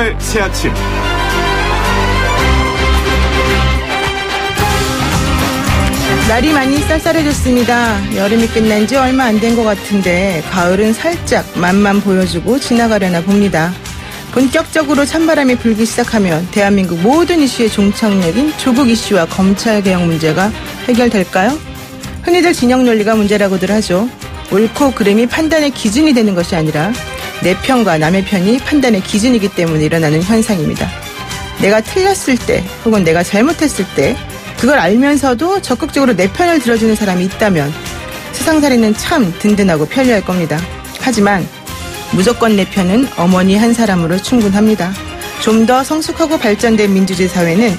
출발 새아침. 날이 많이 쌀쌀해졌습니다. 여름이 끝난 지 얼마 안 된 것 같은데 가을은 살짝 맛만 보여주고 지나가려나 봅니다. 본격적으로 찬바람이 불기 시작하면 대한민국 모든 이슈의 종착역인 조국 이슈와 검찰 개혁 문제가 해결될까요? 흔히들 진영 논리가 문제라고들 하죠. 옳고 그름이 판단의 기준이 되는 것이 아니라 내 편과 남의 편이 판단의 기준이기 때문에 일어나는 현상입니다. 내가 틀렸을 때 혹은 내가 잘못했을 때 그걸 알면서도 적극적으로 내 편을 들어주는 사람이 있다면 세상살이는 참 든든하고 편리할 겁니다. 하지만 무조건 내 편은 어머니 한 사람으로 충분합니다. 좀 더 성숙하고 발전된 민주주의 사회는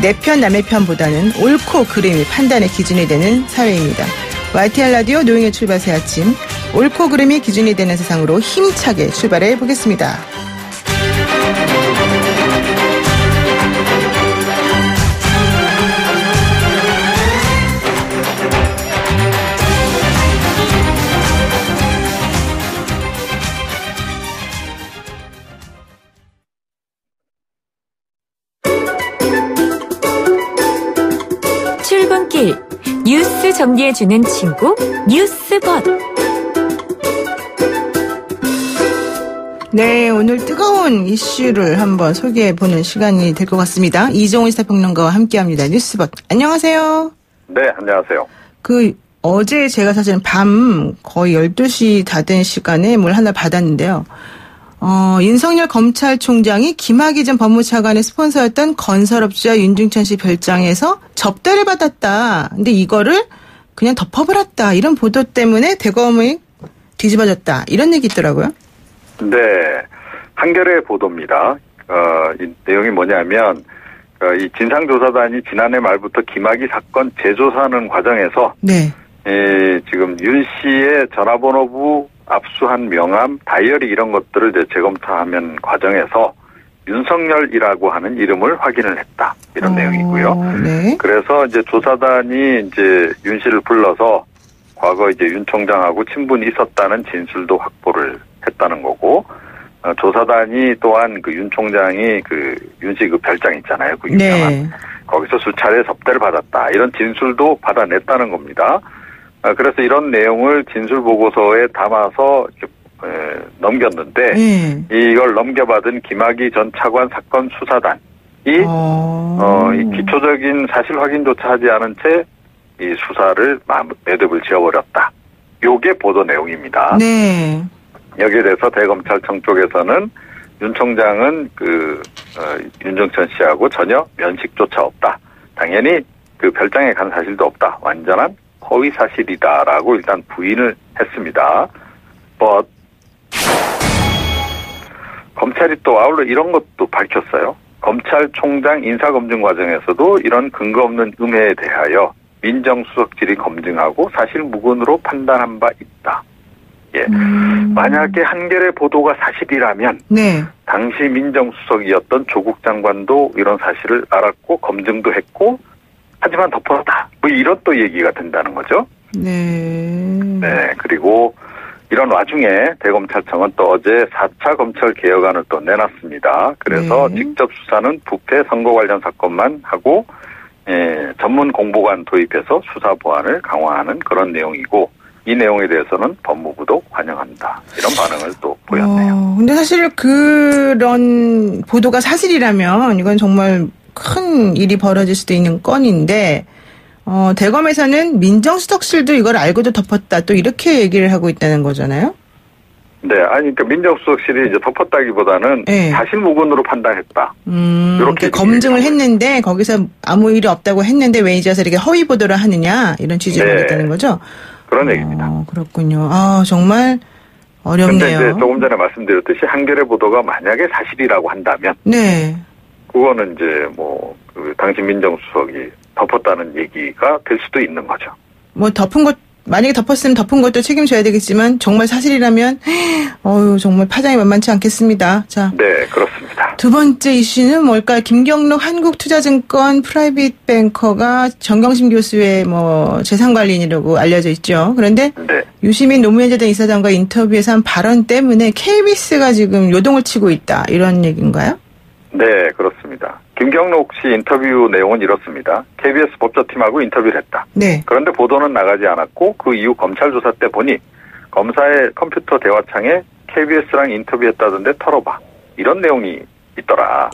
내 편 남의 편보다는 옳고 그름이 판단의 기준이 되는 사회입니다. YTN 라디오 노영의 출발 새 아침, 옳고 그름이 기준이 되는 세상으로 힘차게 출발해 보겠습니다. 출근길 뉴스 정리해주는 친구 뉴스봇. 네, 오늘 뜨거운 이슈를 한번 소개해보는 시간이 될 것 같습니다. 이종훈 시사평론가와 함께합니다. 뉴스봇. 안녕하세요. 네, 안녕하세요. 어제 제가 사실은 밤 거의 12시 다 된 시간에 뭘 하나 받았는데요. 윤석열 검찰총장이 김학의 전 법무차관의 스폰서였던 건설업자 윤중천 씨 별장에서 접대를 받았다. 근데 이거를 그냥 덮어버렸다. 이런 보도 때문에 대검이 뒤집어졌다. 이런 얘기 있더라고요. 네. 한겨레 보도입니다. 이 내용이 뭐냐면, 이 진상조사단이 지난해 말부터 김학의 사건 재조사하는 과정에서, 네. 지금 윤 씨의 전화번호부 압수한 명함, 다이어리 이런 것들을 이제 재검토하는 과정에서 윤석열이라고 하는 이름을 확인을 했다. 이런 내용이고요. 네. 그래서 이제 조사단이 이제 윤 씨를 불러서 과거 이제 윤 총장하고 친분이 있었다는 진술도 확보를 했다는 거고, 조사단이 또한 그 윤 총장이 그 윤 씨 그 별장 있잖아요. 그 유명한. 네. 거기서 수차례 접대를 받았다. 이런 진술도 받아냈다는 겁니다. 그래서 이런 내용을 진술 보고서에 담아서 넘겼는데, 이걸 넘겨받은 김학의 전 차관 사건 수사단이 이 기초적인 사실 확인조차 하지 않은 채 이 수사를 매듭을 지어버렸다. 요게 보도 내용입니다. 네. 여기에 대해서 대검찰청 쪽에서는 윤 총장은 윤정천 씨하고 전혀 면식조차 없다. 당연히 그 별장에 간 사실도 없다. 완전한 허위 사실이다라고 일단 부인을 했습니다. 검찰이 또 아울러 이런 것도 밝혔어요. 검찰총장 인사검증 과정에서도 이런 근거 없는 음해에 대하여 민정수석실이 검증하고 사실 무근으로 판단한 바 있다. 예. 만약에 한겨레 보도가 사실이라면, 네. 당시 민정수석이었던 조국 장관도 이런 사실을 알았고 검증도 했고, 하지만 덮었다. 뭐 이런 또 얘기가 된다는 거죠. 네. 네. 그리고 이런 와중에 대검찰청은 또 어제 4차 검찰 개혁안을 또 내놨습니다. 그래서 네. 직접 수사는 부패 선거 관련 사건만 하고, 전문 공보관 도입해서 수사 보안을 강화하는 그런 내용이고, 이 내용에 대해서는 법무부도 환영한다. 이런 반응을 또 보였네요. 근데 사실 그런 보도가 사실이라면 이건 정말 큰 일이 벌어질 수도 있는 건인데, 대검에서는 민정수석실도 이걸 알고도 덮었다. 또 이렇게 얘기를 하고 있다는 거잖아요? 네, 아니, 그러니까 민정수석실이 이제 덮었다기보다는 네. 사실 무근으로 판단했다. 이렇게 검증을 했는데 거기서 아무 일이 없다고 했는데 왜 이제 와서 이렇게 허위 보도를 하느냐 이런 취지로 네. 하겠다는 거죠? 그런 얘기입니다. 그렇군요. 정말 어렵네요. 근데 이제 조금 전에 말씀드렸듯이 한겨레 보도가 만약에 사실이라고 한다면, 네. 그거는 이제 그 당시 민정수석이 덮었다는 얘기가 될 수도 있는 거죠. 만약에 덮었으면 덮은 것도 책임져야 되겠지만 정말 사실이라면 정말 파장이 만만치 않겠습니다. 자, 네, 그렇습니다. 두 번째 이슈는 뭘까요? 김경록 한국투자증권 프라이빗 뱅커가 정경심 교수의 재산관리인이라고 알려져 있죠. 그런데 네. 유시민 노무현재단 이사장과 인터뷰에서 한 발언 때문에 KBS가 지금 요동을 치고 있다. 이런 얘기인가요? 네, 그렇습니다. 김경록 씨 인터뷰 내용은 이렇습니다. KBS 법조팀하고 인터뷰를 했다. 네. 그런데 보도는 나가지 않았고 그 이후 검찰 조사 때 보니 검사의 컴퓨터 대화창에 KBS랑 인터뷰했다던데 털어봐. 이런 내용이 있더라.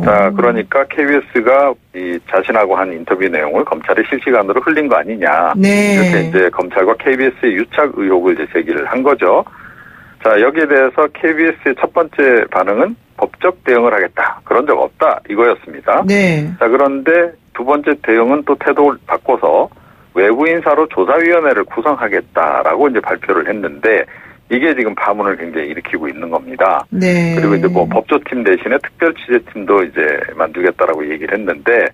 자, 그러니까 KBS가 이 자신하고 한 인터뷰 내용을 검찰에 실시간으로 흘린 거 아니냐. 네. 이렇게 이제 검찰과 KBS의 유착 의혹을 이제 제기를 한 거죠. 자, 여기에 대해서 KBS의 첫 번째 반응은 법적 대응을 하겠다. 그런 적 없다. 이거였습니다. 네. 자, 그런데 두 번째 대응은 또 태도를 바꿔서 외부 인사로 조사위원회를 구성하겠다라고 이제 발표를 했는데 이게 지금 파문을 굉장히 일으키고 있는 겁니다. 네. 그리고 이제 뭐 법조팀 대신에 특별취재팀도 이제 만들겠다라고 얘기를 했는데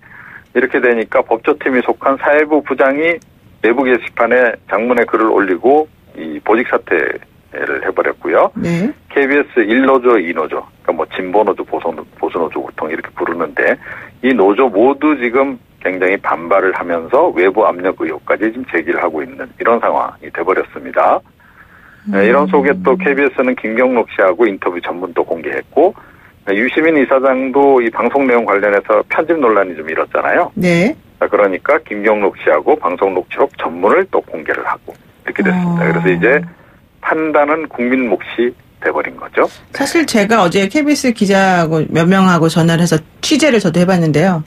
이렇게 되니까 법조팀이 속한 사회부 부장이 내부 게시판에 장문의 글을 올리고 이 보직 사퇴를 해버렸고요. 네. KBS 1노조, 2노조, 그러니까 뭐 진보노조, 보수노조 보통 이렇게 부르는데 이 노조 모두 지금 굉장히 반발을 하면서 외부 압력 의혹까지 지금 제기를 하고 있는 이런 상황이 돼버렸습니다. 네, 이런 속에 또 KBS는 김경록 씨하고 인터뷰 전문도 공개했고 유시민 이사장도 이 방송 내용 관련해서 편집 논란이 좀 일었잖아요. 네. 자, 그러니까 김경록 씨하고 방송 녹취록 전문을 또 공개를 하고 이렇게 됐습니다. 그래서 이제 판단은 국민 몫이 돼버린 거죠. 사실 제가 어제 KBS 기자하고 몇 명하고 전화를 해서 취재를 저도 해봤는데요.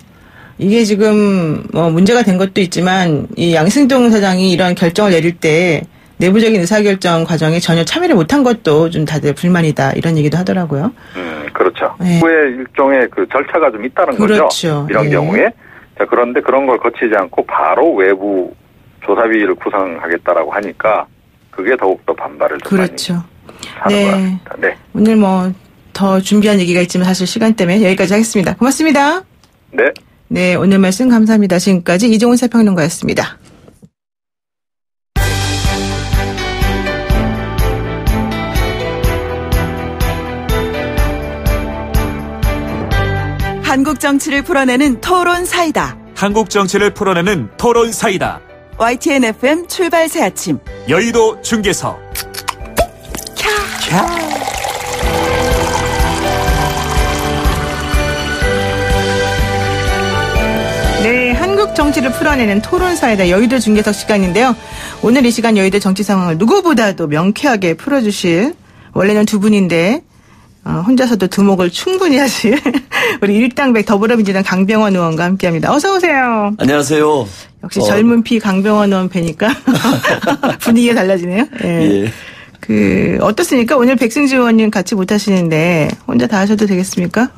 이게 지금 뭐 문제가 된 것도 있지만 이 양승동 사장이 이런 결정을 내릴 때 내부적인 의사결정 과정에 전혀 참여를 못한 것도 좀 다들 불만이다 이런 얘기도 하더라고요. 그렇죠. 네. 후에 일종의 그 절차가 좀 있다는 그렇죠. 거죠. 이런 네. 경우에. 자, 그런데 그런 걸 거치지 않고 바로 외부 조사위를 구성하겠다라고 하니까 그게 더욱더 반발을 좀 그렇죠. 많이 하는 것 같습니다. 네. 오늘 뭐 더 준비한 얘기가 있지만 사실 시간 때문에 여기까지 하겠습니다. 고맙습니다. 네. 네, 오늘 말씀 감사합니다. 지금까지 이종훈 사평론가였습니다. 한국 정치를 풀어내는 토론 사이다. 한국 정치를 풀어내는 토론 사이다. YTN FM 출발 새 아침. 여의도 중계석. 네, 한국 정치를 풀어내는 토론 사이다 여의도 중계석 시간인데요. 오늘 이 시간 여의도 정치 상황을 누구보다도 명쾌하게 풀어주실 원래는 두 분인데 혼자서도 두목을 충분히 하실 우리 일당백 더불어민주당 강병원 의원과 함께합니다. 어서 오세요. 안녕하세요. 역시 젊은 피 강병원 의원 뵈니까 분위기가 달라지네요. 네. 예. 어떻습니까? 오늘 백승주 의원님 같이 못 하시는데 혼자 다 하셔도 되겠습니까?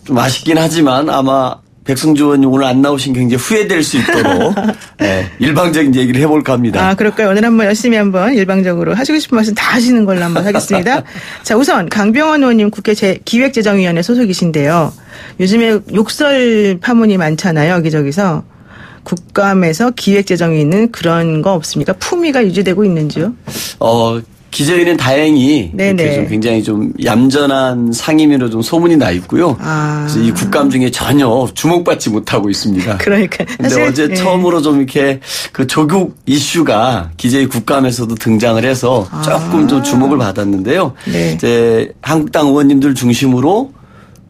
좀 아쉽긴 하지만 아마 백승주 의원님 오늘 안 나오신 게 굉장히 후회될 수 있도록 네, 일방적인 얘기를 해볼까 합니다. 아, 그럴까요? 오늘 한번 열심히 한번 일방적으로 하시고 싶은 말씀 다 하시는 걸로 한번 하겠습니다. 자, 우선 강병원 의원님 국회 기획재정위원회 소속이신데요. 요즘에 욕설 파문이 많잖아요. 여기저기서. 국감에서 기획재정이 있는 그런 거 없습니까? 품위가 유지되고 있는지요? 기재위는 다행히 이렇게 좀 굉장히 좀 얌전한 상임위로 좀 소문이 나 있고요. 그래서 이 국감 중에 전혀 주목받지 못하고 있습니다. 그러니까. 근데 어제 처음으로 좀 이렇게 그 조국 이슈가 기재위 국감에서도 등장을 해서 조금 좀 주목을 받았는데요. 네. 이제 한국당 의원님들 중심으로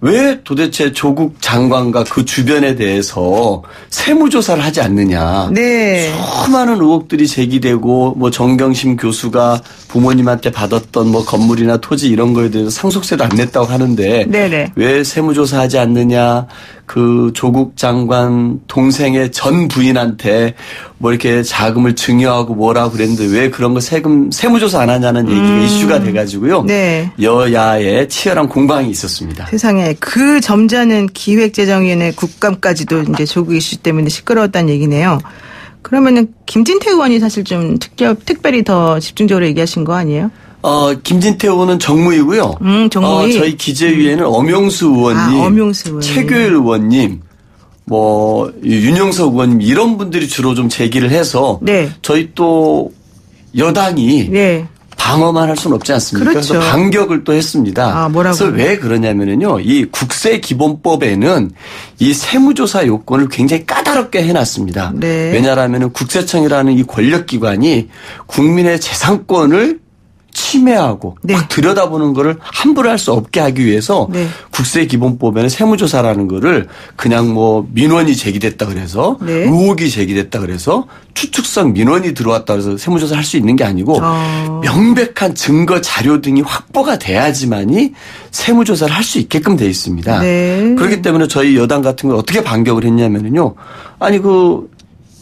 왜 도대체 조국 장관과 그 주변에 대해서 세무조사를 하지 않느냐. 네. 수많은 의혹들이 제기되고 뭐 정경심 교수가 부모님한테 받았던 뭐 건물이나 토지 이런 거에 대해서 상속세도 안 냈다고 하는데 네네. 왜 세무조사하지 않느냐. 그 조국 장관 동생의 전 부인한테 뭐 이렇게 자금을 증여하고 뭐라고 그랬는데 왜 그런 거 세무조사 안 하냐는 얘기가 이슈가 돼가지고요. 네. 여야의 치열한 공방이 있었습니다. 세상에 그 점잖은 기획재정위원회 국감까지도 이제 조국 이슈 때문에 시끄러웠다는 얘기네요. 그러면은 김진태 의원이 사실 좀 특별히 더 집중적으로 얘기하신 거 아니에요? 김진태 의원은 정무이고요. 정무위. 저희 기재위에는 엄용수 의원님, 엄용수 의원님. 최규일 의원님, 뭐 윤영석 의원님 이런 분들이 주로 좀 제기를 해서 네. 저희 또 여당이 네. 방어만 할 수는 없지 않습니까? 그렇죠. 그래서 반격을 또 했습니다. 뭐라고? 그래서 왜 그러냐면은요, 이 국세기본법에는 이 세무조사 요건을 굉장히 까다롭게 해놨습니다. 네. 왜냐하면은 국세청이라는 이 권력기관이 국민의 재산권을 침해하고 네. 막 들여다보는 거를 함부로 할 수 없게 하기 위해서 네. 국세기본법에는 세무조사라는 거를 그냥 뭐 민원이 제기됐다 그래서 네. 의혹이 제기됐다 그래서 추측성 민원이 들어왔다 그래서 세무조사를 할 수 있는 게 아니고 명백한 증거 자료 등이 확보가 돼야지만이 세무조사를 할 수 있게끔 돼 있습니다. 네. 그렇기 때문에 저희 여당 같은 걸 어떻게 반격을 했냐면요. 아니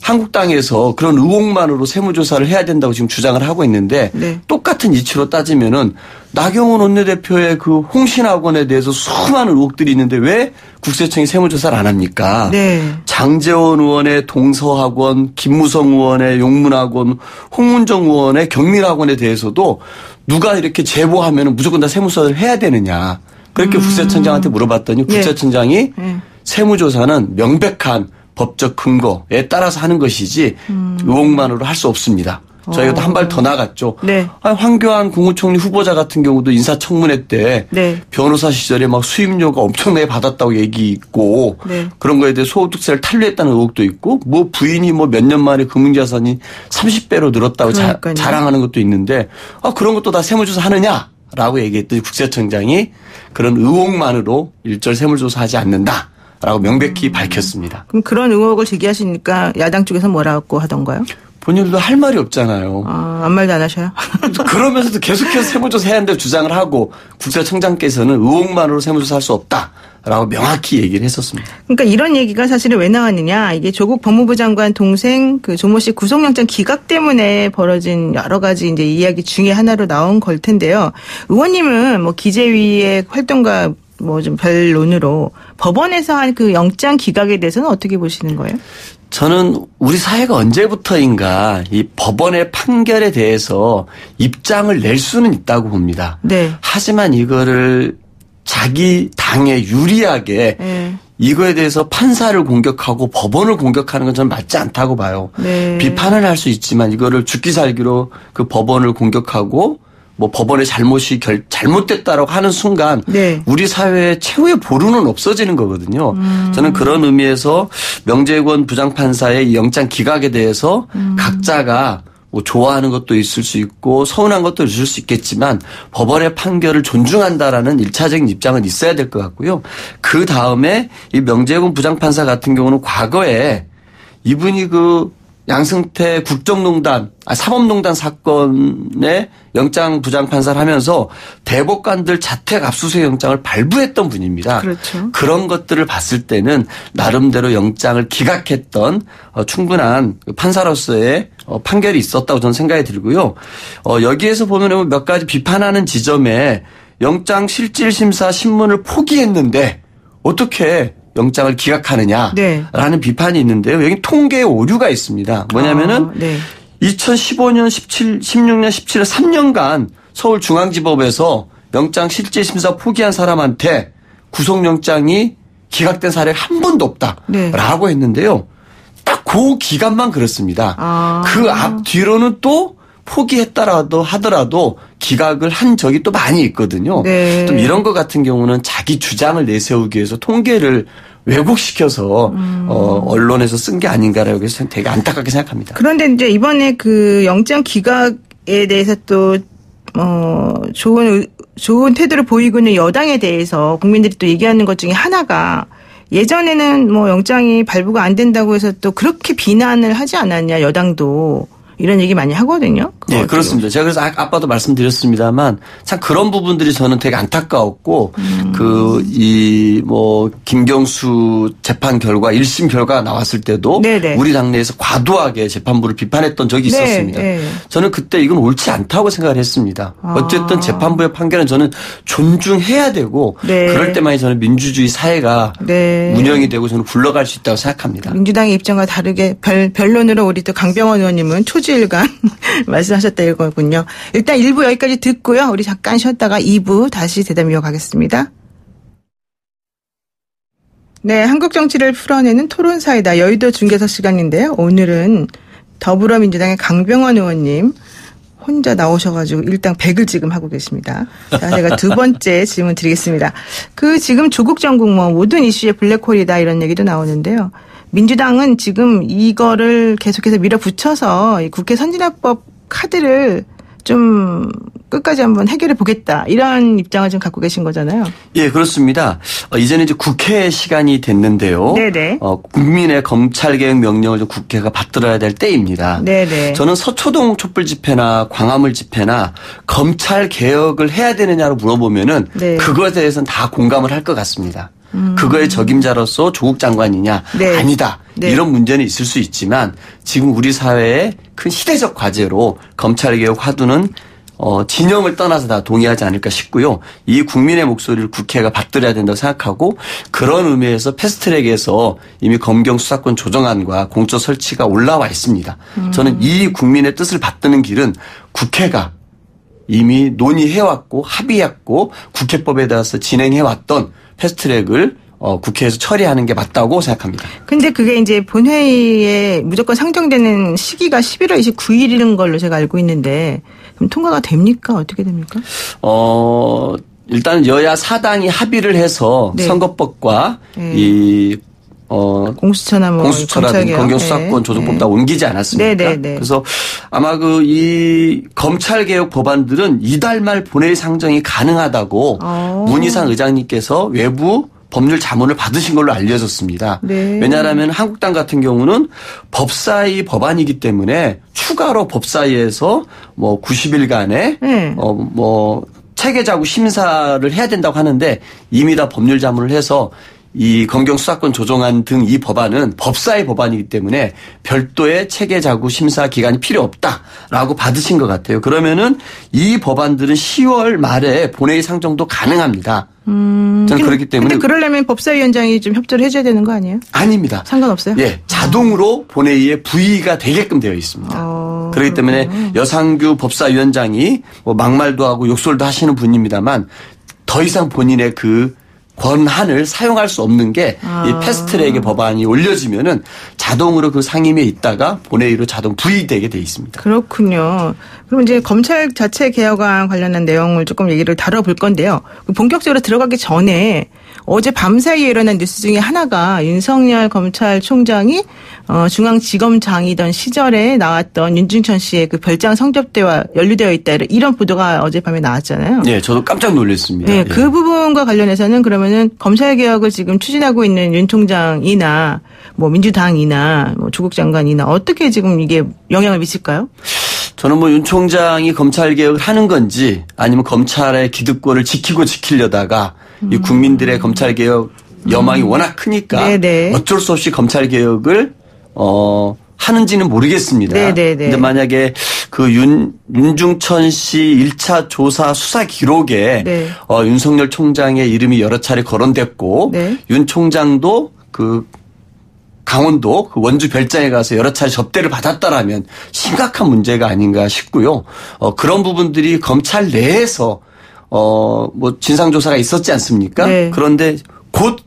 한국당에서 그런 의혹만으로 세무조사를 해야 된다고 지금 주장을 하고 있는데 네. 똑같은 이치로 따지면은 나경원 원내대표의 그 홍신학원에 대해서 수많은 의혹들이 있는데 왜 국세청이 세무조사를 안 합니까? 네. 장제원 의원의 동서학원, 김무성 의원의 용문학원, 홍문정 의원의 경민학원에 대해서도 누가 이렇게 제보하면 무조건 다 세무조사를 해야 되느냐. 그렇게 국세청장한테 물어봤더니 국세청장이 세무조사는 명백한 법적 근거에 따라서 하는 것이지 의혹만으로 할 수 없습니다. 저희가 한 발 더 나갔죠. 네. 황교안 국무총리 후보자 같은 경우도 인사청문회 때 네. 변호사 시절에 막 수임료가 엄청나게 받았다고 얘기 있고 네. 그런 거에 대해 소득세를 탄류했다는 의혹도 있고 뭐 부인이 뭐 몇 년 만에 금융자산이 30배로 늘었다고 자랑하는 것도 있는데 그런 것도 다 세무조사 하느냐라고 얘기했더니 국세청장이 그런 의혹만으로 일절 세무조사하지 않는다. 라고 명백히 밝혔습니다. 그럼 그런 의혹을 제기하시니까 야당 쪽에서 뭐라고 하던가요? 본인들도 할 말이 없잖아요. 아무 말도 안 하셔요? 그러면서도 계속해서 세무조사 해야 한다고 주장을 하고 국세청장께서는 의혹만으로 세무조사 할 수 없다라고 명확히 얘기를 했었습니다. 그러니까 이런 얘기가 사실은 왜 나왔느냐. 이게 조국 법무부 장관 동생 그 조모 씨 구속영장 기각 때문에 벌어진 여러 가지 이제 이야기 중에 하나로 나온 걸 텐데요. 의원님은 뭐 기재위의 활동과 뭐 좀 별론으로 법원에서 한 그 영장 기각에 대해서는 어떻게 보시는 거예요? 저는 우리 사회가 언제부터인가 이 법원의 판결에 대해서 입장을 낼 수는 있다고 봅니다. 네. 하지만 이거를 자기 당에 유리하게 네. 이거에 대해서 판사를 공격하고 법원을 공격하는 건 저는 맞지 않다고 봐요. 네. 비판을 할 수 있지만 이거를 죽기 살기로 그 법원을 공격하고 뭐 법원의 잘못이 잘못됐다라고 하는 순간 네. 우리 사회의 최후의 보루는 없어지는 거거든요. 저는 그런 의미에서 명재권 부장판사의 이 영장 기각에 대해서 각자가 뭐 좋아하는 것도 있을 수 있고 서운한 것도 있을 수 있겠지만 법원의 판결을 존중한다라는 1차적인 입장은 있어야 될 것 같고요. 그 다음에 이 명재권 부장판사 같은 경우는 과거에 이분이 그 양승태 국정농단, 사법농단 사건에 영장 부장판사를 하면서 대법관들 자택 압수수색 영장을 발부했던 분입니다. 그렇죠. 그런 것들을 봤을 때는 나름대로 영장을 기각했던 충분한 판사로서의 판결이 있었다고 저는 생각이 들고요. 여기에서 보면 몇 가지 비판하는 지점에 영장 실질심사 신문을 포기했는데 어떻게 영장을 기각하느냐라는 네. 비판이 있는데요. 여기 통계에 오류가 있습니다. 뭐냐면은 네. 2015년, 16년, 17년 3년간 서울중앙지법에서 영장 실질심사 포기한 사람한테 구속영장이 기각된 사례가 한 번도 없다라고 네. 했는데요. 딱 그 기간만 그렇습니다. 그 앞뒤로는 또 포기했다라도 하더라도 기각을 한 적이 또 많이 있거든요. 네. 좀 이런 것 같은 경우는 자기 주장을 내세우기 위해서 통계를 왜곡시켜서 언론에서 쓴 게 아닌가라고 해서 되게 안타깝게 생각합니다. 그런데 이제 이번에 그 영장 기각에 대해서 또 좋은 태도를 보이고 있는 여당에 대해서 국민들이 또 얘기하는 것 중에 하나가 예전에는 뭐 영장이 발부가 안 된다고 해서 또 그렇게 비난을 하지 않았냐 여당도. 이런 얘기 많이 하거든요. 네, 그렇습니다. 제가 그래서 아까도 말씀드렸습니다만 참 그런 부분들이 저는 되게 안타까웠고 김경수 재판 결과 1심 결과가 나왔을 때도 네네. 우리 당내에서 과도하게 재판부를 비판했던 적이 있었습니다. 네. 저는 그때 이건 옳지 않다고 생각을 했습니다. 어쨌든 재판부의 판결은 저는 존중해야 되고 네. 그럴 때만이 저는 민주주의 사회가 네. 운영이 되고 저는 굴러갈 수 있다고 생각합니다. 민주당의 입장과 다르게 변론으로 우리 또 강병원 의원님은 초지일관 말씀하셨다 이거군요. 일단 1부 여기까지 듣고요. 우리 잠깐 쉬었다가 2부 다시 대담 이어가겠습니다. 네, 한국 정치를 풀어내는 토론사이다. 여의도 중계석 시간인데요. 오늘은 더불어민주당의 강병원 의원님 혼자 나오셔가지고 일당 100을 지금 하고 계십니다. 자, 제가 두 번째 질문 드리겠습니다. 지금 조국 정국 모든 이슈에 블랙홀이다 이런 얘기도 나오는데요. 민주당은 지금 이거를 계속해서 밀어붙여서 국회 선진화법 카드를 좀 끝까지 한번 해결해 보겠다 이런 입장을 좀 갖고 계신 거잖아요. 예, 그렇습니다. 이제는 이제 국회 시간이 됐는데요. 네네. 국민의 검찰개혁 명령을 좀 국회가 받들어야 될 때입니다. 네네. 저는 서초동 촛불 집회나 광화문 집회나 검찰 개혁을 해야 되느냐로 물어보면은 네. 그거에 대해서는 다 공감을 할 것 같습니다. 그거의 적임자로서 조국 장관이냐? 네. 아니다. 네. 이런 문제는 있을 수 있지만 지금 우리 사회의 큰 시대적 과제로 검찰개혁 화두는 진영을 떠나서 다 동의하지 않을까 싶고요. 이 국민의 목소리를 국회가 받들어야 된다고 생각하고 그런 의미에서 패스트트랙에서 이미 검경 수사권 조정안과 공처 설치가 올라와 있습니다. 저는 이 국민의 뜻을 받드는 길은 국회가 이미 논의해왔고 합의했고 국회법에 대해서 진행해왔던 패스트트랙을 국회에서 처리하는 게 맞다고 생각합니다. 근데 그게 이제 본회의에 무조건 상정되는 시기가 11월 29일인 걸로 제가 알고 있는데 그럼 통과가 됩니까? 어떻게 됩니까? 일단 여야 4당이 합의를 해서 네. 선거법과 네. 이 공수처나 공수처라든지 검경수사권 조정법 다 옮기지 않았습니까? 네네네. 그래서 아마 이 검찰개혁 법안들은 이달 말 본회의 상정이 가능하다고 문희상 의장님께서 외부 법률 자문을 받으신 걸로 알려졌습니다. 네. 왜냐하면 한국당 같은 경우는 법사위 법안이기 때문에 추가로 법사위에서 90일간의 체계자구 심사를 해야 된다고 하는데 이미 다 법률 자문을 해서 이 검경 수사권 조정안 등 이 법안은 법사위 법안이기 때문에 별도의 체계자구 심사 기간이 필요 없다라고 받으신 것 같아요. 그러면은 이 법안들은 10월 말에 본회의 상정도 가능합니다. 저는 그렇기 때문에. 근데 그러려면 법사위원장이 좀 협조를 해줘야 되는 거 아니에요? 아닙니다. 상관없어요? 예, 자동으로 본회의에 부의가 되게끔 되어 있습니다. 그렇기 때문에 여상규 법사위원장이 막말도 하고 욕설도 하시는 분입니다만 더 이상 본인의 그 권한을 사용할 수 없는 게 이 패스트트랙의 법안이 올려지면은 자동으로 그 상임위에 있다가 본회의로 자동 부의되게 돼 있습니다. 그렇군요. 그럼 이제 검찰 자체 개혁안 관련한 내용을 조금 얘기를 다뤄볼 건데요. 본격적으로 들어가기 전에 어제 밤사이에 일어난 뉴스 중에 하나가 윤석열 검찰총장이 중앙지검장이던 시절에 나왔던 윤중천 씨의 그 별장 성접대와 연루되어 있다 이런 보도가 어젯밤에 나왔잖아요. 네, 저도 깜짝 놀랐습니다. 네, 그 부분과 관련해서는 그러면은 검찰 개혁을 지금 추진하고 있는 윤 총장이나 민주당이나 조국 장관이나 어떻게 지금 이게 영향을 미칠까요? 저는 윤 총장이 검찰 개혁을 하는 건지 아니면 검찰의 기득권을 지키려다가 이 국민들의 검찰 개혁 여망이 워낙 크니까 네네. 어쩔 수 없이 검찰 개혁을 하는지는 모르겠습니다. 그런데 만약에 그 윤중천 씨 1차 조사 수사 기록에 네. 윤석열 총장의 이름이 여러 차례 거론됐고 네. 윤 총장도 그 강원도 그 원주 별장에 가서 여러 차례 접대를 받았다라면 심각한 문제가 아닌가 싶고요. 그런 부분들이 검찰 내에서 진상조사가 있었지 않습니까? 네. 그런데 곧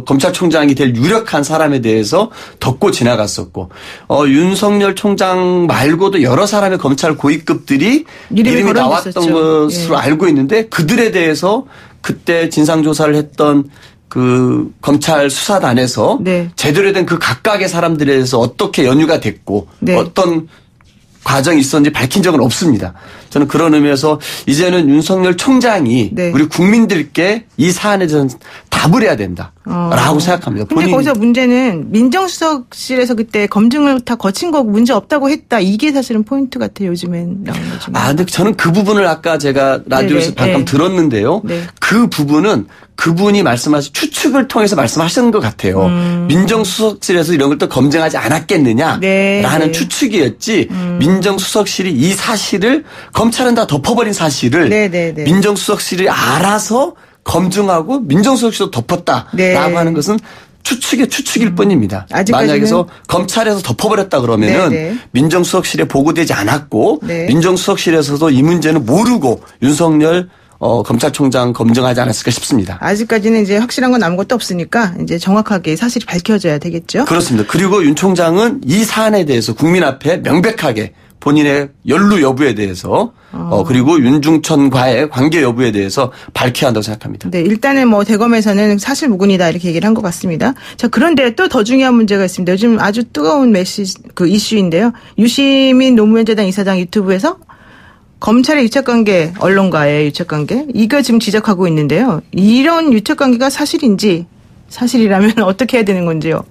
검찰총장이 될 유력한 사람에 대해서 덮고 지나갔었고, 윤석열 총장 말고도 여러 사람의 검찰 고위급들이 이름이 나왔던 것으로 예. 알고 있는데 그들에 대해서 그때 진상조사를 했던 그 검찰 수사단에서 네. 제대로 된 그 각각의 사람들에 대해서 어떻게 연유가 됐고 네. 어떤 과정이 있었는지 밝힌 적은 없습니다. 저는 그런 의미에서 이제는 윤석열 총장이 네. 우리 국민들께 이 사안에 대해서는 답을 해야 된다라고 생각합니다. 그런데 거기서 문제는 민정수석실에서 그때 검증을 다 거친 거고 문제 없다고 했다. 이게 사실은 포인트 같아요. 요즘엔 나오는 거 중에. 근데 저는 그 부분을 아까 제가 라디오에서 방금 들었는데요. 네. 그 부분은 그분이 말씀하신 추측을 통해서 말씀하시는 것 같아요. 민정수석실에서 이런 걸 또 검증하지 않았겠느냐라는 네. 추측이었지 민정수석실이 이 사실을 검찰은 다 덮어버린 사실을 네. 민정수석실이 알아서 검증하고 민정수석실도 덮었다라고 네. 하는 것은 추측의 추측일 뿐입니다. 만약에서 검찰에서 덮어버렸다 그러면은 네네. 민정수석실에 보고되지 않았고 네. 민정수석실에서도 이 문제는 모르고 윤석열 검찰총장 검증하지 않았을까 싶습니다. 아직까지는 이제 확실한 건 아무것도 없으니까 이제 정확하게 사실이 밝혀져야 되겠죠. 그렇습니다. 그리고 윤 총장은 이 사안에 대해서 국민 앞에 명백하게 본인의 연루 여부에 대해서 그리고 윤중천과의 관계 여부에 대해서 밝혀야 한다고 생각합니다. 네, 일단은 대검에서는 사실 무근이다 이렇게 얘기를 한 것 같습니다. 자, 그런데 또 더 중요한 문제가 있습니다. 요즘 아주 뜨거운 이슈인데요. 유시민 노무현재단 이사장 유튜브에서 검찰의 유착관계, 언론과의 유착관계, 이거 지금 지적하고 있는데요. 이런 유착관계가 사실인지, 사실이라면 어떻게 해야 되는 건지요?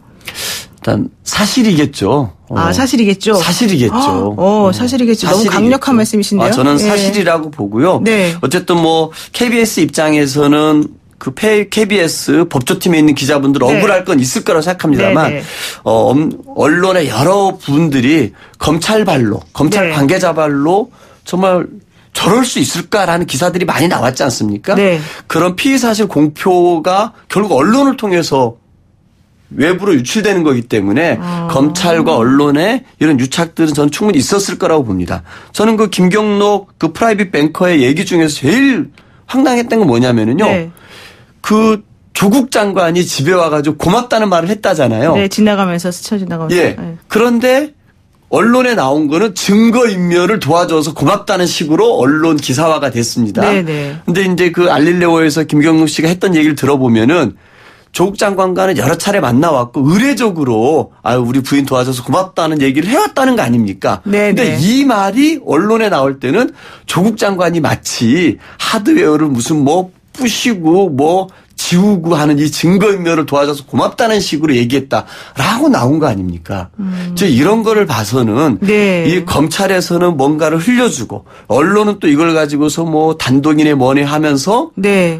일단 사실이겠죠. 사실이겠죠. 사실이겠죠. 사실이겠죠. 너무 강력한 말씀이신데요. 저는 사실이라고 보고요. 네. 어쨌든 뭐 KBS 입장에서는 그 KBS 법조팀에 있는 기자분들 억울할 건 있을 거라고 생각합니다만 언론의 여러 분들이 검찰 관계자 발로 정말 저럴 수 있을까라는 기사들이 많이 나왔지 않습니까? 네. 그런 피의사실 공표가 결국 언론을 통해서 외부로 유출되는 거기 때문에 검찰과 언론의 이런 유착들은 저는 충분히 있었을 거라고 봅니다. 저는 그 김경록 그 프라이빗 뱅커의 얘기 중에서 제일 황당했던 건 뭐냐면은요. 네. 그 조국 장관이 집에 와가지고 고맙다는 말을 했다잖아요. 네, 지나가면서 스쳐 지나가면서. 예. 네. 그런데 언론에 나온 거는 증거인멸을 도와줘서 고맙다는 식으로 언론 기사화가 됐습니다. 네네. 근데 이제 그 알릴레오에서 김경록 씨가 했던 얘기를 들어보면은 조국 장관과는 여러 차례 만나왔고 의례적으로 우리 부인 도와줘서 고맙다는 얘기를 해왔다는 거 아닙니까? 네네. 근데 이 말이 언론에 나올 때는 조국 장관이 마치 하드웨어를 무슨 뭐 부시고 뭐 지우고 하는 이 증거인멸을 도와줘서 고맙다는 식으로 얘기했다라고 나온 거 아닙니까? 이런 거를 봐서는 이 검찰에서는 뭔가를 흘려주고 언론은 또 이걸 가지고서 뭐 단독이네 뭐네 하면서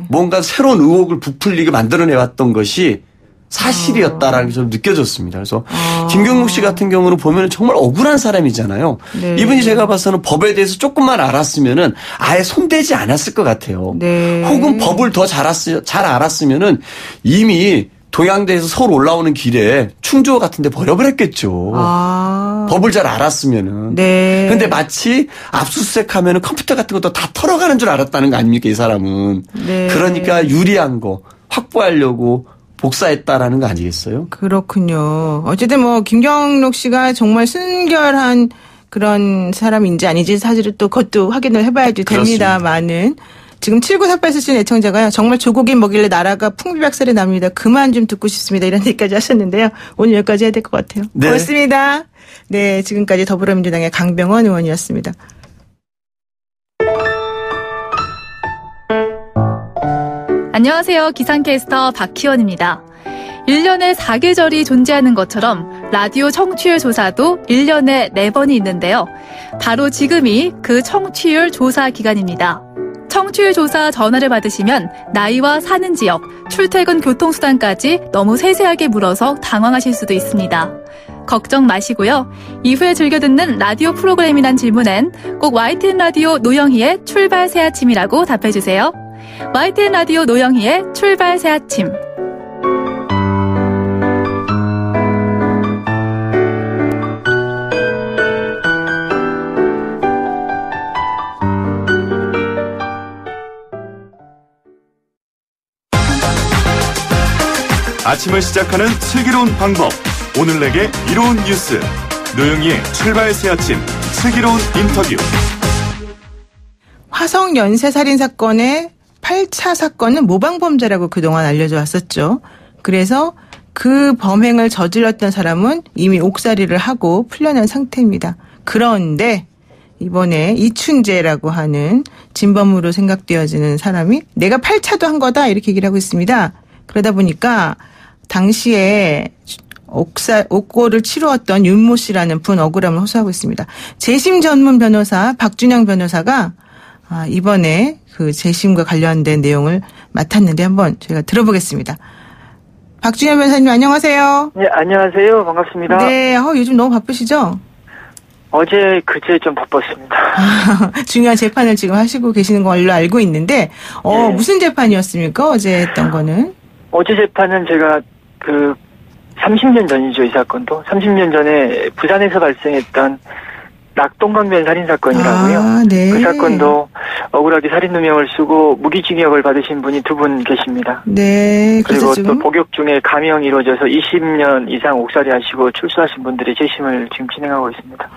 뭔가 새로운 의혹을 부풀리게 만들어내왔던 것이 사실이었다라는 게 좀 느껴졌습니다. 그래서 김경록 씨 같은 경우는 보면 정말 억울한 사람이잖아요. 네. 이분이 제가 봐서는 법에 대해서 조금만 알았으면은 아예 손대지 않았을 것 같아요. 네. 혹은 법을 더 잘 알았으면은 이미 동양대에서 서울 올라오는 길에 충주호 같은 데 버려버렸겠죠. 법을 잘 알았으면은. 네. 근데 마치 압수수색하면은 컴퓨터 같은 것도 다 털어가는 줄 알았다는 거 아닙니까, 이 사람은. 네. 그러니까 유리한 거 확보하려고 복사했다라는 거 아니겠어요? 그렇군요. 어쨌든 뭐 김경록 씨가 정말 순결한 그런 사람인지 아닌지 사실은 또 그것도 확인을 해봐야지 됩니다만은 지금 7948 쓰신 애청자가요. 정말 조국이 뭐길래 나라가 풍비박살이 납니다. 그만 좀 듣고 싶습니다. 이런 얘기까지 하셨는데요. 오늘 여기까지 해야 될 것 같아요. 네. 고맙습니다. 네, 지금까지 더불어민주당의 강병원 의원이었습니다. 안녕하세요. 기상캐스터 박희원입니다. 1년에 4계절이 존재하는 것처럼 라디오 청취율 조사도 1년에 4번이 있는데요. 바로 지금이 그 청취율 조사 기간입니다. 청취율 조사 전화를 받으시면 나이와 사는 지역, 출퇴근 교통수단까지 너무 세세하게 물어서 당황하실 수도 있습니다. 걱정 마시고요. 이후에 즐겨 듣는 라디오 프로그램이란 질문엔 꼭 YTN 라디오 노영희의 출발 새아침이라고 답해주세요. YTN 라디오 노영희의 출발 새아침. 아침을 시작하는 슬기로운 방법. 오늘 내게 이로운 뉴스. 노영희의 출발 새아침 슬기로운 인터뷰. 화성 연쇄살인 사건의 8차 사건은 모방범죄라고 그동안 알려져 왔었죠. 그래서 그 범행을 저질렀던 사람은 이미 옥살이를 하고 풀려난 상태입니다. 그런데 이번에 이춘재라고 하는 진범으로 생각되어지는 사람이 내가 8차도 한 거다 이렇게 얘기를 하고 있습니다. 그러다 보니까 당시에 옥고를 치루었던 윤모 씨라는 분 억울함을 호소하고 있습니다. 재심 전문 변호사 박준영 변호사가 이번에 그 재심과 관련된 내용을 맡았는데 한번 저희가 들어보겠습니다. 박준영 변호사님 안녕하세요. 네, 안녕하세요. 반갑습니다. 네, 요즘 너무 바쁘시죠? 어제 그제 좀 바빴습니다. 중요한 재판을 지금 하시고 계시는 걸로 알고 있는데 네. 무슨 재판이었습니까? 어제 했던 거는? 어제 재판은 제가 30년 전이죠, 이 사건도. 30년 전에 부산에서 발생했던 낙동강변 살인사건이라고요. 네. 그 사건도 억울하게 살인 누명을 쓰고 무기징역을 받으신 분이 2분 계십니다. 네. 그리고 또 복역 중에 감형이 이루어져서 20년 이상 옥살이 하시고 출소하신 분들의 재심을 지금 진행하고 있습니다.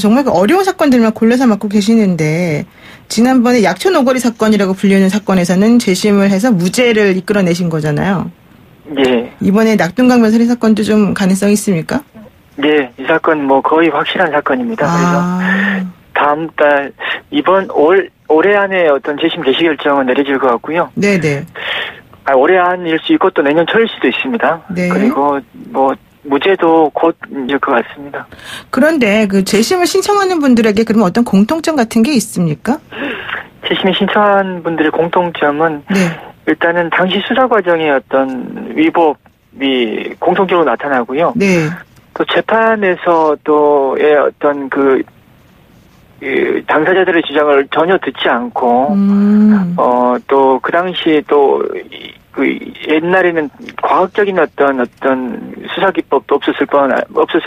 정말 어려운 사건들만 골라서 맡고 계시는데 지난번에 약촌 오거리 사건이라고 불리는 사건에서는 재심을 해서 무죄를 이끌어내신 거잖아요. 예. 이번에 낙동강변 살인 사건도 좀 가능성이 있습니까? 예, 이 사건 거의 확실한 사건입니다. 그래서 다음 달 올해 안에 어떤 재심 개시 결정은 내려질 것 같고요. 네네. 올해 안일 수 있고 또 내년 초일 수도 있습니다. 네. 그리고 무죄도 곧 이제 것 같습니다. 그런데 그 재심을 신청하는 분들에게 그러면 어떤 공통점 같은 게 있습니까? 재심을 신청한 분들의 공통점은 일단은 당시 수사 과정의 어떤 위법이 공통적으로 나타나고요. 네. 또 재판에서 또의 어떤 그 당사자들의 주장을 전혀 듣지 않고 또 그 당시 또 그 옛날에는 과학적인 어떤 수사 기법도 없었을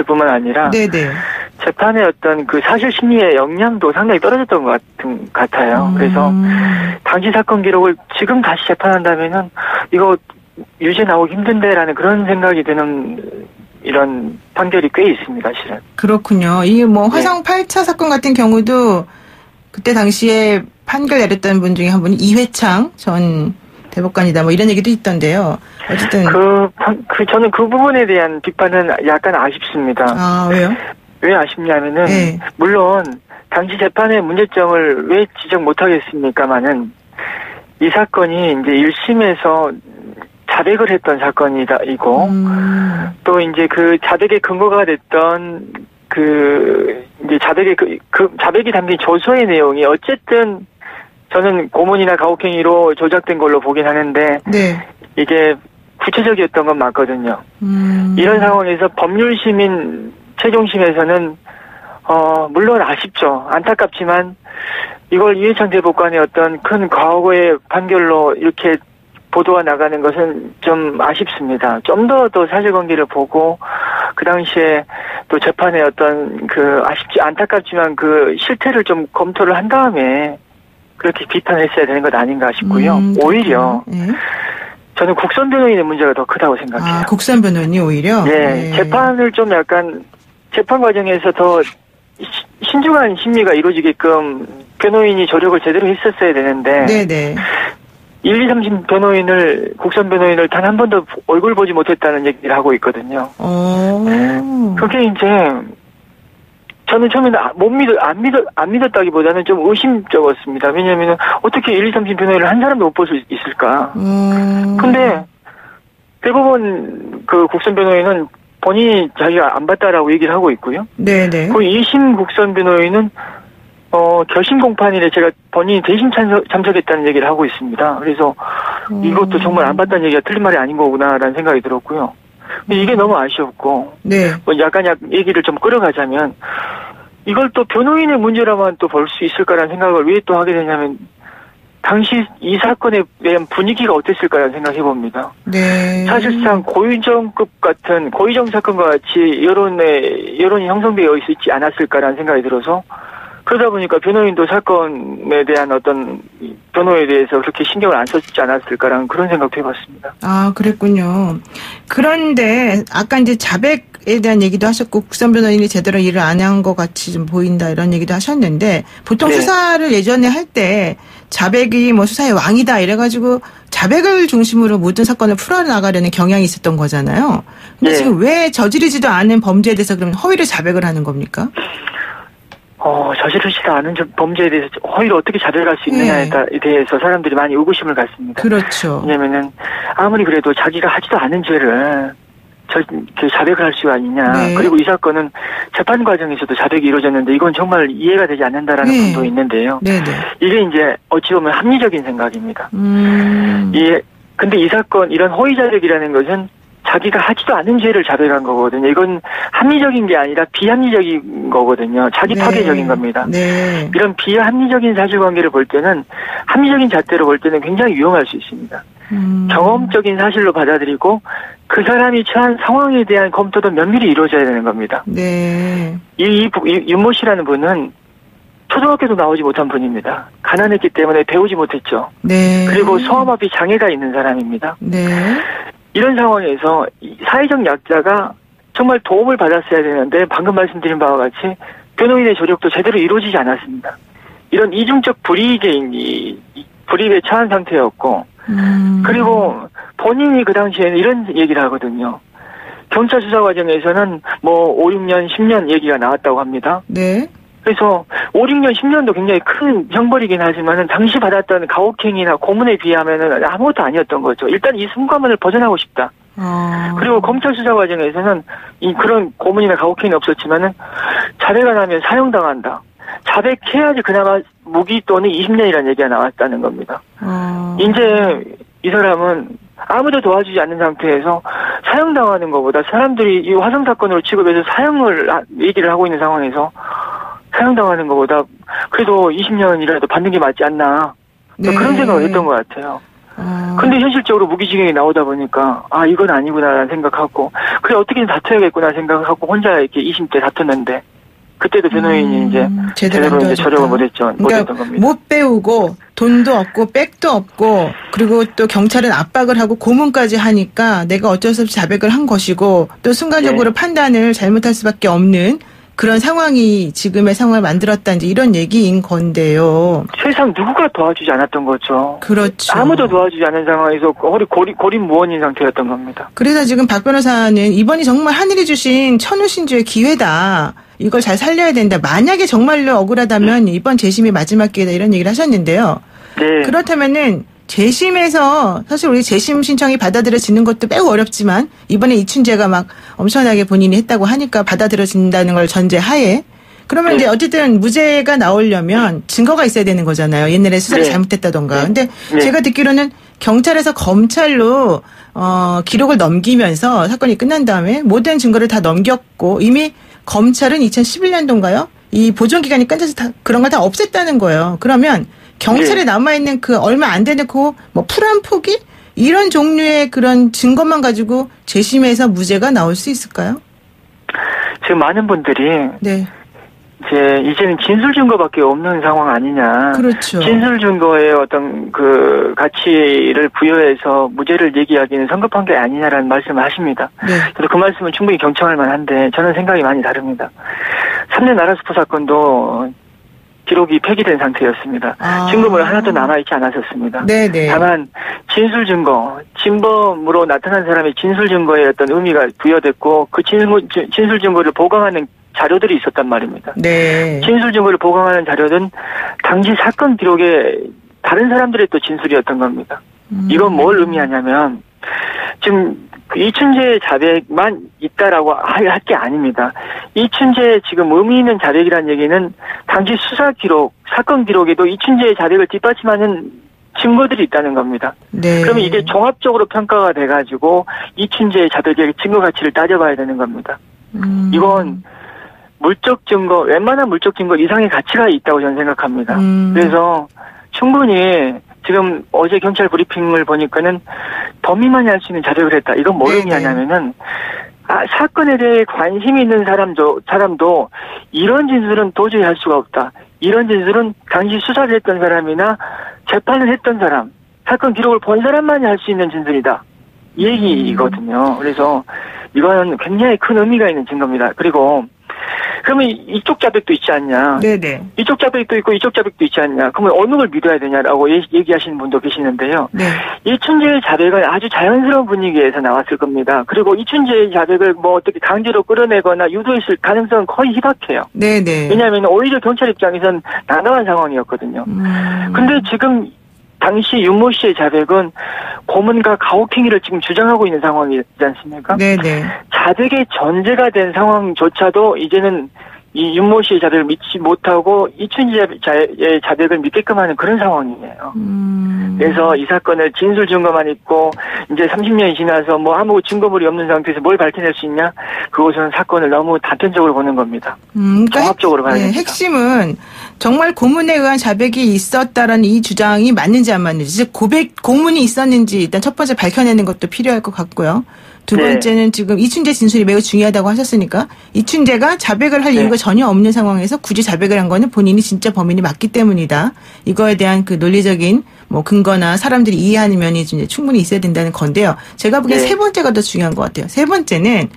뿐만 아니라 네네. 재판의 어떤 그 사실 심리의 역량도 상당히 떨어졌던 것 같아요. 그래서 당시 사건 기록을 지금 다시 재판한다면은 이거 유죄 나오기 힘든데라는 그런 생각이 드는 이런 판결이 꽤 있습니다, 실은. 그렇군요. 이 화성 8차 사건 같은 경우도 그때 당시에 판결 내렸던 분 중에 한 분이 이회창 전 대법관이다 이런 얘기도 있던데요. 어쨌든 저는 그 부분에 대한 비판은 약간 아쉽습니다. 아, 왜요? 왜 아쉽냐면은 물론 당시 재판의 문제점을 왜 지적 못 하겠습니까마는 이 사건이 이제 1심에서 자백을 했던 사건이고 또 이제 그 자백의 근거가 됐던 이제 자백이 담긴 조서의 내용이 어쨌든 저는 고문이나 가혹행위로 조작된 걸로 보긴 하는데 이게 구체적이었던 건 맞거든요. 이런 상황에서 법률심인 최종심에서는 물론 아쉽죠. 안타깝지만 이걸 이회창 대법관의 어떤 큰 과거의 판결로 이렇게 보도가 나가는 것은 좀 아쉽습니다. 좀 더 사실관계를 보고 그 당시에 또 재판의 어떤 안타깝지만 그 실태를 좀 검토를 한 다음에 그렇게 비판했어야 되는 것 아닌가 싶고요. 오히려 저는 국선 변호인의 문제가 더 크다고 생각해요. 아, 국선 변호인이 오히려? 네. 재판을 좀 약간 재판 과정에서 더 신중한 심리가 이루어지게끔 변호인이 조력을 제대로 했었어야 되는데 네네. 1, 2, 3심 국선 변호인을 단 한 번도 얼굴 보지 못했다는 얘기를 하고 있거든요. 그게 이제 저는 처음에는 안 믿었다기보다는 좀 의심쩍었습니다. 왜냐하면 어떻게 1, 2, 3심 변호인을 한 사람도 못 볼 수 있을까. 근데 대법원 그 국선 변호인은 본인이 자기가 안 봤다라고 얘기를 하고 있고요. 네네. 그 2심 국선 변호인은 결심 공판일에 제가 본인이 대신 참석했다는 얘기를 하고 있습니다. 그래서 이것도 정말 안 봤다는 얘기가 틀린 말이 아닌 거구나라는 생각이 들었고요. 이게 너무 아쉬웠고, 약간 얘기를 좀 끌어가자면, 이걸 또 변호인의 문제라만 또 볼 수 있을까라는 생각을 왜 또 하게 되냐면, 당시 이 사건에 대한 분위기가 어땠을까라는 생각해 봅니다. 네. 사실상 고의정 사건과 같이 여론이 형성되어 있지 않았을까라는 생각이 들어서, 그러다 보니까 변호인도 사건에 대한 어떤 변호에 대해서 그렇게 신경을 안 썼지 않았을까라는 그런 생각도 해봤습니다. 아, 그랬군요. 그런데 아까 이제 자백에 대한 얘기도 하셨고 국선 변호인이 제대로 일을 안 한 것 같이 좀 보인다 이런 얘기도 하셨는데 보통 수사를 예전에 할 때 자백이 수사의 왕이다 이래가지고 자백을 중심으로 모든 사건을 풀어나가려는 경향이 있었던 거잖아요. 근데 지금 왜 저지르지도 않은 범죄에 대해서 그러면 허위를 자백을 하는 겁니까? 저지르지도 않은 범죄에 대해서 허위를 어떻게 자백할 수 있느냐에 대해서 사람들이 많이 의구심을 갖습니다. 그렇죠. 왜냐면은, 아무리 그래도 자기가 하지도 않은 죄를 자백을 할 수가 있냐. 그리고 이 사건은 재판 과정에서도 자백이 이루어졌는데 이건 정말 이해가 되지 않는다라는 분도 있는데요. 이게 이제 어찌 보면 합리적인 생각입니다. 근데 이 사건, 이런 허위 자백이라는 것은 자기가 하지도 않은 죄를 자백한 거거든요. 이건 합리적인 게 아니라 비합리적인 거거든요. 자기 파괴적인 겁니다. 이런 비합리적인 사실관계를 볼 때는 합리적인 잣대로 볼 때는 굉장히 위험할 수 있습니다. 경험적인 사실로 받아들이고 그 사람이 처한 상황에 대한 검토도 면밀히 이루어져야 되는 겁니다. 윤모 씨라는 분은 초등학교도 나오지 못한 분입니다. 가난했기 때문에 배우지 못했죠. 그리고 소아마비 장애가 있는 사람입니다. 이런 상황에서 사회적 약자가 정말 도움을 받았어야 되는데 방금 말씀드린 바와 같이 변호인의 조력도 제대로 이루어지지 않았습니다. 이런 이중적 불이익에 처한 상태였고 그리고 본인이 그 당시에는 이런 얘기를 하거든요. 경찰 수사 과정에서는 5, 6년, 10년 얘기가 나왔다고 합니다. 그래서 5, 6년, 10년도 굉장히 큰 형벌이긴 하지만은 당시 받았던 가혹행위나 고문에 비하면은 아무것도 아니었던 거죠. 일단 이 순간만을 벗어나고 싶다. 그리고 검찰 수사 과정에서는 그런 고문이나 가혹행위는 없었지만은 자백을 하면 사형당한다. 자백해야지 그나마 무기 또는 20년이라는 얘기가 나왔다는 겁니다. 이제 이 사람은 아무도 도와주지 않는 상태에서 사형당하는 것보다 사람들이 이 화성 사건으로 취급해서 사형을 얘기를 하고 있는 상황에서 사형당하는 것보다 그래도 20년이라도 받는 게 맞지 않나. 네. 그런 생각을 했던 것 같아요. 근데 현실적으로 무기징역이 나오다 보니까 이건 아니구나라는 생각하고 그래 어떻게든 다퉈야겠구나 생각하고 혼자 이렇게 2심 때 다퉜는데 그때도 변호인이 이제 제대로 이제 저력을 못했던 겁니다. 못 배우고 돈도 없고 백도 없고 그리고 또 경찰은 압박을 하고 고문까지 하니까 내가 어쩔 수 없이 자백을 한 것이고 또 순간적으로 판단을 잘못할 수밖에 없는 그런 상황이 지금의 상황을 만들었다 이제 이런 얘기인 건데요. 세상 누구가 도와주지 않았던 거죠. 그렇죠. 아무도 도와주지 않은 상황에서 고립무원인 상태였던 겁니다. 그래서 지금 박 변호사는 이번이 정말 하늘이 주신 천우신주의 기회다. 이걸 잘 살려야 된다. 만약에 정말로 억울하다면 이번 재심이 마지막 기회다 이런 얘기를 하셨는데요. 네. 그렇다면은 재심에서 사실 우리 재심 신청이 받아들여지는 것도 매우 어렵지만 이번에 이춘재가 막 엄청나게 본인이 했다고 하니까 받아들여진다는 걸 전제하에 그러면 이제 어쨌든 무죄가 나오려면 증거가 있어야 되는 거잖아요. 옛날에 수사를 잘못했다던가. 근데 제가 듣기로는 경찰에서 검찰로 기록을 넘기면서 사건이 끝난 다음에 모든 증거를 다 넘겼고 이미 검찰은 2011년도인가요? 이 보존기간이 끝나서 다 그런 걸 다 없앴다는 거예요. 그러면 경찰에 남아있는 그 얼마 안 되는 그 뭐 풀한 포기? 이런 종류의 그런 증거만 가지고 재심에서 무죄가 나올 수 있을까요? 지금 많은 분들이 이제는 진술 증거밖에 없는 상황 아니냐. 그렇죠. 진술 증거의 어떤 그 가치를 부여해서 무죄를 얘기하기는 성급한 게 아니냐라는 말씀을 하십니다. 그래서 그 말씀은 충분히 경청할 만한데 저는 생각이 많이 다릅니다. 3년 나라수포 사건도 기록이 폐기된 상태였습니다. 증거물 하나도 남아있지 않았었습니다. 네네. 다만 진술 증거, 진범으로 나타난 사람의 진술 증거에 어떤 의미가 부여됐고 그 진술 증거를 보강하는 자료들이 있었단 말입니다. 네. 진술 증거를 보강하는 자료는 당시 사건 기록에 다른 사람들의 또 진술이었던 겁니다. 이건 뭘 의미하냐면 지금 그 이춘재의 자백만 있다라고 할 게 아닙니다. 이춘재의 지금 의미 있는 자백이라는 얘기는 당시 수사 기록, 사건 기록에도 이춘재의 자백을 뒷받침하는 증거들이 있다는 겁니다. 네. 그러면 이게 종합적으로 평가가 돼가지고 이춘재의 자백의 증거 가치를 따져봐야 되는 겁니다. 이건 물적 증거, 웬만한 물적 증거 이상의 가치가 있다고 저는 생각합니다. 그래서 충분히 지금 어제 경찰 브리핑을 보니까는 범인만이 할 수 있는 자백을 했다. 이건 뭘 의미하냐면은 사건에 대해 관심이 있는 사람도 이런 진술은 도저히 할 수가 없다. 이런 진술은 당시 수사를 했던 사람이나 재판을 했던 사람, 사건 기록을 본 사람만이 할 수 있는 진술이다. 이 얘기거든요. 그래서 이거는 굉장히 큰 의미가 있는 증거입니다. 그리고 그러면 이쪽 자백도 있지 않냐. 네네. 이쪽 자백도 있고 이쪽 자백도 있지 않냐. 그러면 어느 걸 믿어야 되냐라고 얘기하시는 분도 계시는데요. 네. 이춘재의 자백은 아주 자연스러운 분위기에서 나왔을 겁니다. 그리고 이춘재의 자백을 뭐 어떻게 강제로 끌어내거나 유도했을 가능성은 거의 희박해요. 네네. 왜냐하면 오히려 경찰 입장에서는 난감한 상황이었거든요. 근데 지금 당시 윤모 씨의 자백은 고문과 가혹행위를 지금 주장하고 있는 상황이지 않습니까? 네네. 자백의 전제가 된 상황조차도 이제는 이 윤모 씨의 자백을 믿지 못하고 이춘재의 자백을 믿게끔 하는 그런 상황이에요. 그래서 이 사건을 진술 증거만 있고 이제 30년이 지나서 뭐 아무 증거물이 없는 상태에서 뭘 밝혀낼 수 있냐? 그것은 사건을 너무 단편적으로 보는 겁니다. 그러니까 종합적으로 봐야 됩니다. 핵심은 정말 고문에 의한 자백이 있었다라는 이 주장이 맞는지 안 맞는지, 즉 고문이 있었는지 일단 첫 번째 밝혀내는 것도 필요할 것 같고요. 두 번째는 지금 이춘재 진술이 매우 중요하다고 하셨으니까 이춘재가 자백을 할 이유가 전혀 없는 상황에서 굳이 자백을 한 거는 본인이 진짜 범인이 맞기 때문이다. 이거에 대한 그 논리적인 뭐 근거나 사람들이 이해하는 면이 이제 충분히 있어야 된다는 건데요. 제가 보기엔 세 번째가 더 중요한 것 같아요. 세 번째는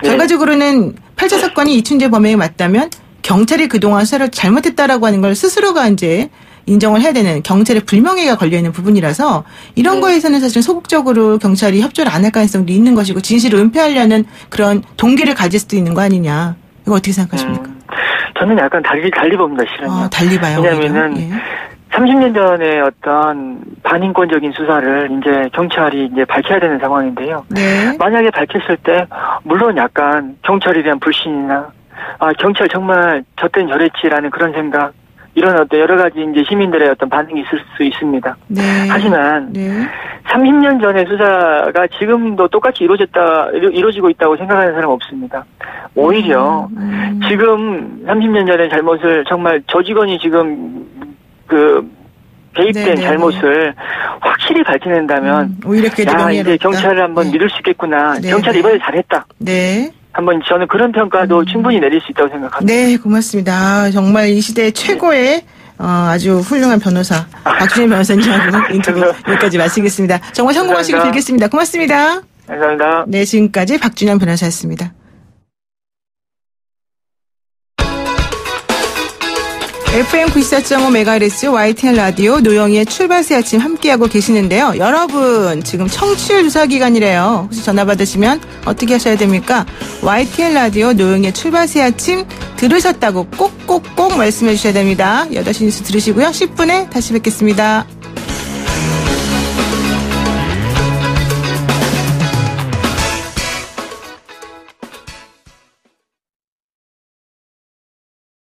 결과적으로는 8차 사건이 이춘재 범행이 맞다면 경찰이 그동안 수사를 잘못했다라고 하는 걸 스스로가 이제 인정을 해야 되는 경찰의 불명예가 걸려있는 부분이라서 이런 거에서는 사실 소극적으로 경찰이 협조를 안 할 가능성도 있는 것이고 진실을 은폐하려는 그런 동기를 가질 수도 있는 거 아니냐. 이거 어떻게 생각하십니까? 저는 약간 달리 봅니다, 실은요. 달리 봐요. 왜냐면은, 예. 30년 전에 어떤 반인권적인 수사를 이제 경찰이 이제 밝혀야 되는 상황인데요. 네. 만약에 밝혔을 때, 물론 약간 경찰에 대한 불신이나, 경찰 정말 저땐 저랬지라는 그런 생각, 이런 어떤 여러 가지 이제 시민들의 어떤 반응이 있을 수 있습니다. 네. 하지만, 네. 30년 전의 수사가 지금도 똑같이 이루어지고 있다고 생각하는 사람 없습니다. 오히려, 지금 30년 전의 잘못을 정말 저 직원이 지금 개입된 네네네. 잘못을 확실히 밝혀낸다면, 오히려 이제 경찰을 한번 믿을 수 있겠구나. 네네. 경찰이 이번에 잘했다. 네. 한번 저는 그런 평가도 충분히 내릴 수 있다고 생각합니다. 네, 고맙습니다. 정말 이 시대 최고의 아주 훌륭한 변호사 박준현 변호사님하고 인터뷰 여기까지 마치겠습니다. 정말 성공하시길 빌겠습니다. 고맙습니다. 감사합니다. 네, 지금까지 박준현 변호사였습니다. FM 94.5MHz YTN 라디오 노영희의 출발새 아침 함께하고 계시는데요. 여러분 지금 청취율 조사 기간이래요. 혹시 전화 받으시면 어떻게 하셔야 됩니까? YTN 라디오 노영희의 출발새 아침 들으셨다고 꼭꼭꼭 말씀해 주셔야 됩니다. 8시 뉴스 들으시고요. 10분에 다시 뵙겠습니다.